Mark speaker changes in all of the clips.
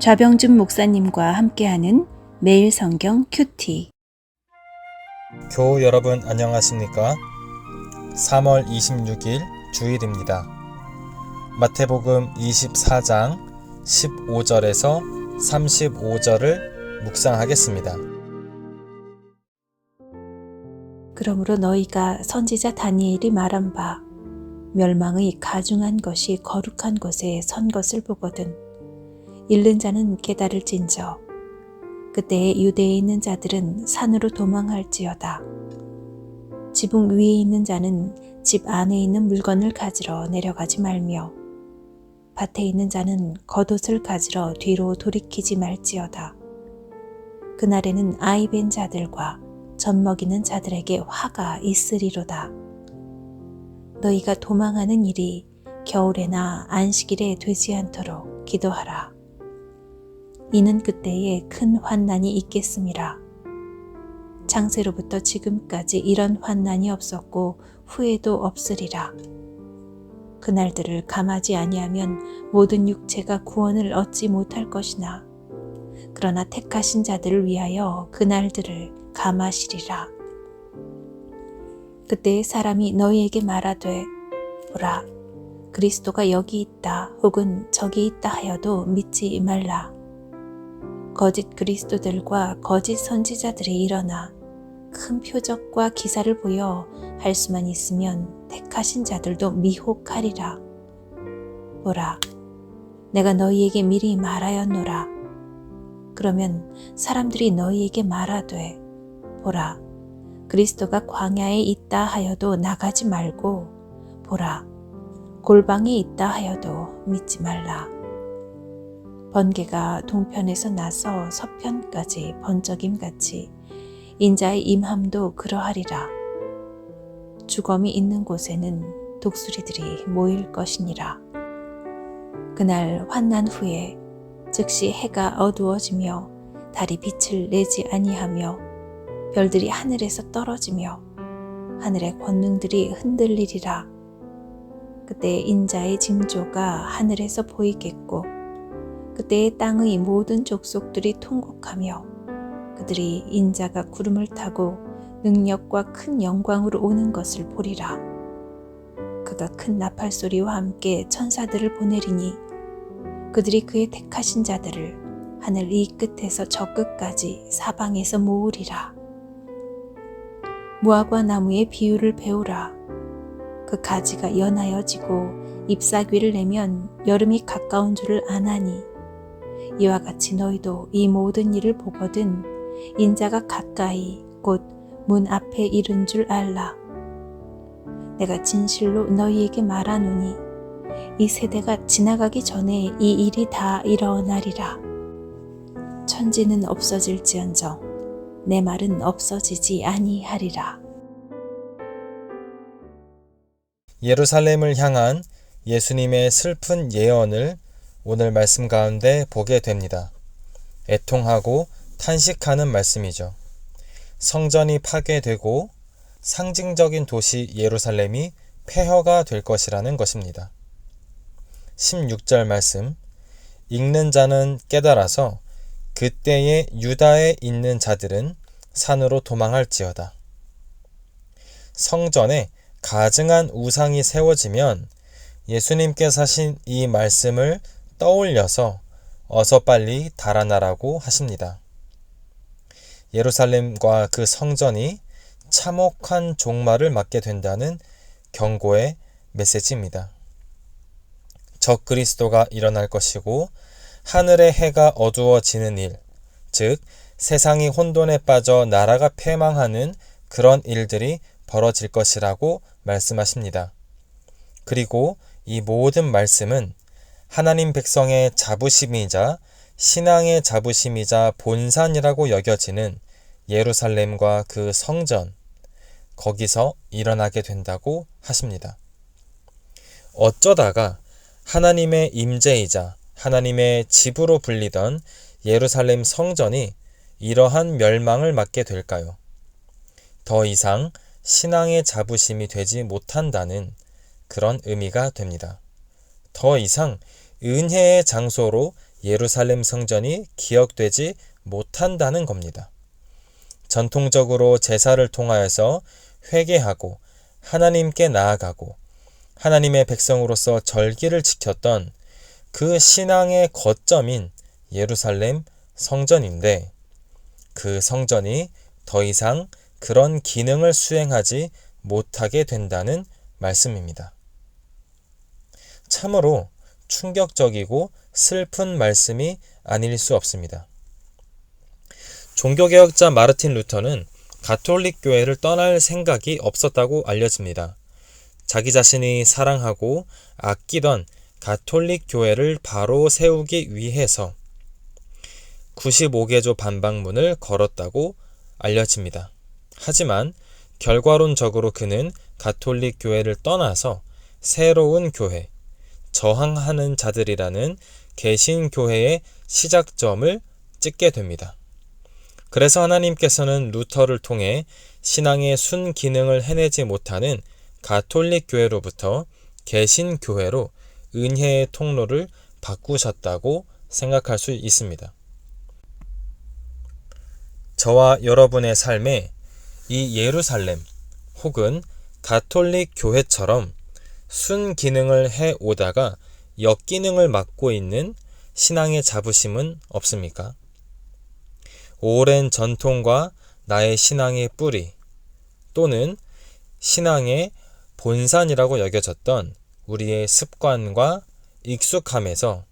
Speaker 1: 좌병준 목사님과 함께하는 매일 성경 큐티.
Speaker 2: 교우 여러분 안녕하십니까? 3월 26일 주일입니다. 마태복음 24장 15절에서 35절을 묵상하겠습니다.
Speaker 1: 그러므로 너희가 선지자 다니엘이 말한 바 멸망의 가중한 것이 거룩한 곳에 선 것을 보거든 잃는 자는 깨달을진저 그때에 유대에 있는 자들은 산으로 도망할지어다. 지붕 위에 있는 자는 집 안에 있는 물건을 가지러 내려가지 말며 밭에 있는 자는 겉옷을 가지러 뒤로 돌이키지 말지어다. 그날에는 아이 뵌 자들과 젖 먹이는 자들에게 화가 있으리로다. 너희가 도망하는 일이 겨울에나 안식일에 되지 않도록 기도하라. 이는 그때에 큰 환난이 있겠음이라. 창세로부터 지금까지 이런 환난이 없었고 후에도 없으리라. 그날들을 감하지 아니하면 모든 육체가 구원을 얻지 못할 것이나 그러나 택하신 자들을 위하여 그날들을 감하시리라. 그때에 사람이 너희에게 말하되 보라 그리스도가 여기 있다 혹은 저기 있다 하여도 믿지 말라. 거짓 그리스도들과 거짓 선지자들이 일어나 큰 표적과 기사를 보여 할 수만 있으면 택하신 자들도 미혹하리라. 보라 내가 너희에게 미리 말하였노라. 그러면 사람들이 너희에게 말하되 보라 그리스도가 광야에 있다 하여도 나가지 말고 보라 골방에 있다 하여도 믿지 말라. 번개가 동편에서 나서 서편까지 번쩍임같이 인자의 임함도 그러하리라. 주검이 있는 곳에는 독수리들이 모일 것이니라. 그날 환난 후에 즉시 해가 어두워지며 달이 빛을 내지 아니하며 별들이 하늘에서 떨어지며 하늘의 권능들이 흔들리리라. 그때 인자의 징조가 하늘에서 보이겠고 그때의 땅의 모든 족속들이 통곡하며 그들이 인자가 구름을 타고 능력과 큰 영광으로 오는 것을 보리라. 그가 큰 나팔 소리와 함께 천사들을 보내리니 그들이 그의 택하신 자들을 하늘 이 끝에서 저 끝까지 사방에서 모으리라. 무화과 나무의 비유를 배우라. 그 가지가 연하여지고 잎사귀를 내면 여름이 가까운 줄을 아나니 이와 같이 너희도 이 모든 일을 보거든 인자가 가까이 곧 문 앞에 이른 줄 알라. 내가 진실로 너희에게 말하노니 이 세대가 지나가기 전에 이 일이 다 일어나리라. 천지는 없어질지언정 내 말은 없어지지 아니하리라.
Speaker 2: 예루살렘을 향한 예수님의 슬픈 예언을 오늘 말씀 가운데 보게 됩니다. 애통하고 탄식하는 말씀이죠. 성전이 파괴되고 상징적인 도시 예루살렘이 폐허가 될 것이라는 것입니다. 16절 말씀, 읽는 자는 깨달아서 그때에 유다에 있는 자들은 산으로 도망할지어다. 성전에 가증한 우상이 세워지면 예수님께서 하신 이 말씀을 떠올려서 어서 빨리 달아나라고 하십니다. 예루살렘과 그 성전이 참혹한 종말을 맞게 된다는 경고의 메시지입니다. 적 그리스도가 일어날 것이고 하늘의 해가 어두워지는 일, 즉 세상이 혼돈에 빠져 나라가 패망하는 그런 일들이 벌어질 것이라고 말씀하십니다. 그리고 이 모든 말씀은 하나님 백성의 자부심이자 신앙의 자부심이자 본산이라고 여겨지는 예루살렘과 그 성전, 거기서 일어나게 된다고 하십니다. 어쩌다가 하나님의 임재이자 하나님의 집으로 불리던 예루살렘 성전이 이러한 멸망을 맞게 될까요? 더 이상 신앙의 자부심이 되지 못한다는 그런 의미가 됩니다. 더 이상 은혜의 장소로 예루살렘 성전이 기억되지 못한다는 겁니다. 전통적으로 제사를 통하여서 회개하고 하나님께 나아가고 하나님의 백성으로서 절기를 지켰던 그 신앙의 거점인 예루살렘 성전인데 그 성전이 더 이상 그런 기능을 수행하지 못하게 된다는 말씀입니다. 참으로 충격적이고 슬픈 말씀이 아닐 수 없습니다. 종교개혁자 마르틴 루터는 가톨릭 교회를 떠날 생각이 없었다고 알려집니다. 자기 자신이 사랑하고 아끼던 가톨릭 교회를 바로 세우기 위해서 95개조 반박문을 걸었다고 알려집니다. 하지만 결과론적으로 그는 가톨릭 교회를 떠나서 새로운 교회, 저항하는 자들이라는 개신교회의 시작점을 찍게 됩니다. 그래서 하나님께서는 루터를 통해 신앙의 순기능을 해내지 못하는 가톨릭 교회로부터 개신교회로 은혜의 통로를 바꾸셨다고 생각할 수 있습니다. 저와 여러분의 삶에 이 예루살렘 혹은 가톨릭 교회처럼 순기능을 해오다가 역기능을 맡고 있는 신앙의 자부심은 없습니까? 오랜 전통과 나의 신앙의 뿌리 또는 신앙의 본산이라고 여겨졌던 우리의 습관과 익숙함에서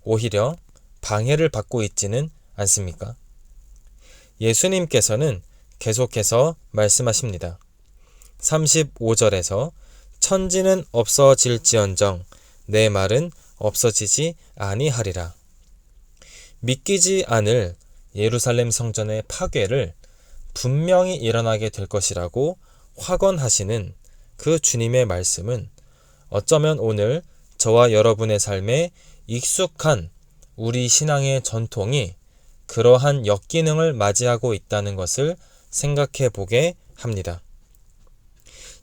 Speaker 2: 오히려 방해를 받고 있지는 않습니까? 예수님께서는 계속해서 말씀하십니다. 35절에서 천지는 없어질지언정 내 말은 없어지지 아니하리라. 믿기지 않을 예루살렘 성전의 파괴를 분명히 일어나게 될 것이라고 확언하시는 그 주님의 말씀은 어쩌면 오늘 저와 여러분의 삶에 익숙한 우리 신앙의 전통이 그러한 역기능을 맞이하고 있다는 것을 생각해 보게 합니다.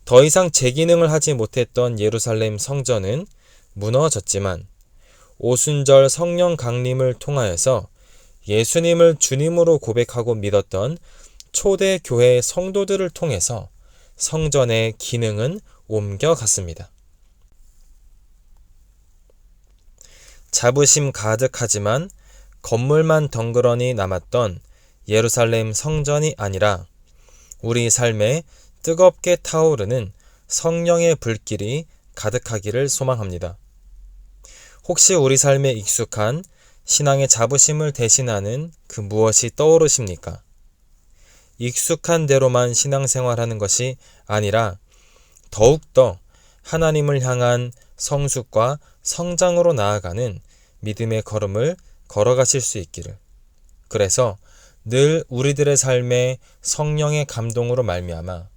Speaker 2: 더 이상 제기능을 하지 못했던 예루살렘 성전은 무너졌지만 오순절 성령 강림을 통하여서 예수님을 주님으로 고백하고 믿었던 초대 교회 성도들을 통해서 성전의 기능은 옮겨갔습니다. 자부심 가득하지만 건물만 덩그러니 남았던 예루살렘 성전이 아니라 우리 삶에 뜨겁게 타오르는 성령의 불길이 가득하기를 소망합니다. 혹시 우리 삶에 익숙한 신앙의 자부심을 대신하는 그 무엇이 떠오르십니까? 익숙한 대로만 신앙생활하는 것이 아니라 더욱더 하나님을 향한 성숙과 성장으로 나아가는 믿음의 걸음을 걸어가실 수 있기를. 그래서 늘 우리들의 삶에 성령의 감동으로 말미암아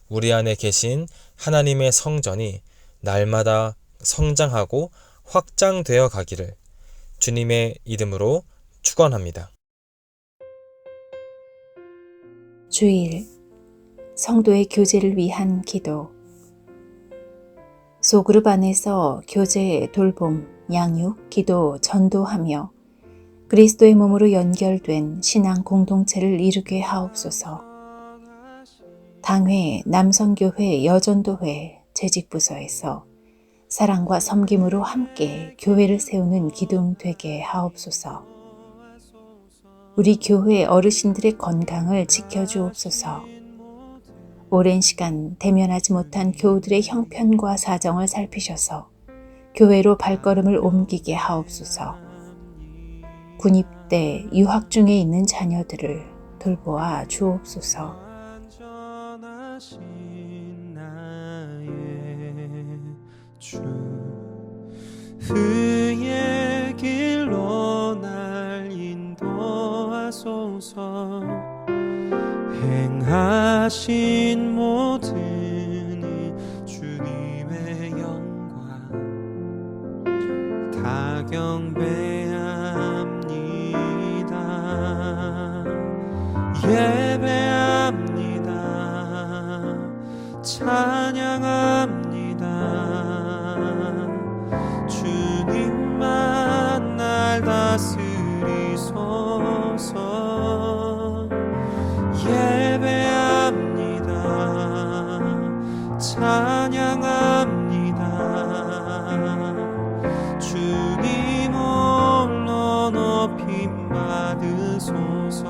Speaker 2: 우리 안에 계신 하나님의 성전이 날마다 성장하고 확장되어 가기를 주님의 이름으로 축원합니다.
Speaker 1: 주일 성도의 교제를 위한 기도. 소그룹 안에서 교제, 돌봄, 양육, 기도, 전도하며 그리스도의 몸으로 연결된 신앙 공동체를 이루게 하옵소서. 당회, 남성교회, 여전도회, 재직부서에서 사랑과 섬김으로 함께 교회를 세우는 기둥 되게 하옵소서. 우리 교회 어르신들의 건강을 지켜주옵소서. 오랜 시간 대면하지 못한 교우들의 형편과 사정을 살피셔서 교회로 발걸음을 옮기게 하옵소서. 군입대, 유학 중에 있는 자녀들을 돌보아 주옵소서.
Speaker 3: 그의 길로 날 인도하소서. 행하신 모든 이 주님의 영광 다 경배합니다. 예배합니다. 찬양합니다. 주님만 날 다 다스리소서. 예배합니다. 찬양합니다. 주님 홀로 높임 받으소서.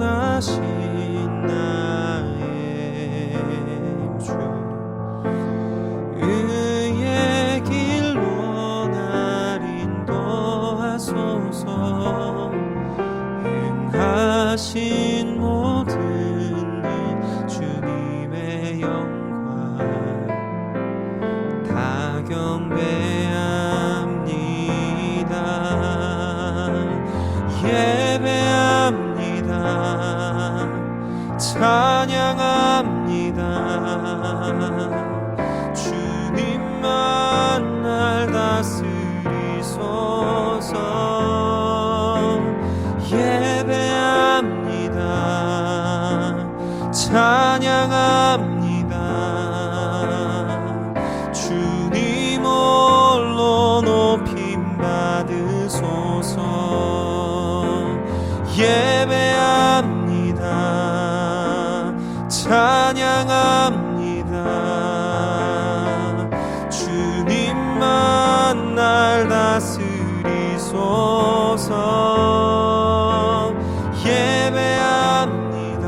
Speaker 3: 완전하신 나의 주, 의의 길로 날 인도하소서. 행하신 모든 일 주님의 영광 다 경배합니다. 예배합니다. 찬양합니다. 주님만 날 다스리소서. 예배합니다. 찬양합니다. 주님 홀로 높임 받으소서. 예배합니다. 찬양합니다. 주님만 날 다스리소서. 예배합니다.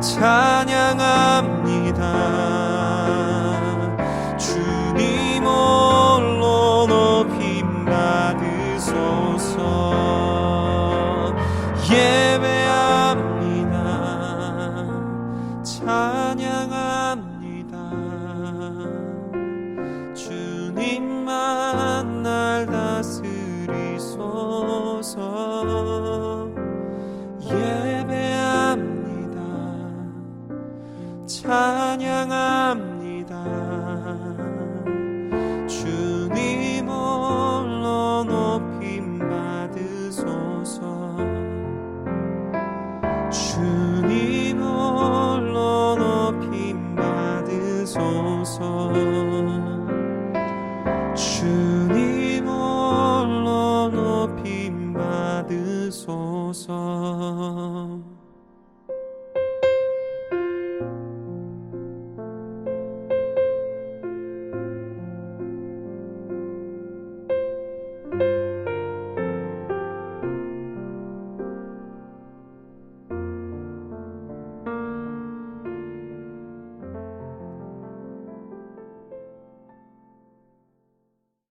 Speaker 3: 찬양합니다. 주님 홀로 높임 받으소서. 예배합니다. 찬양합니다. 주님만 날 다스리소서. 예배합니다. 찬양합니다.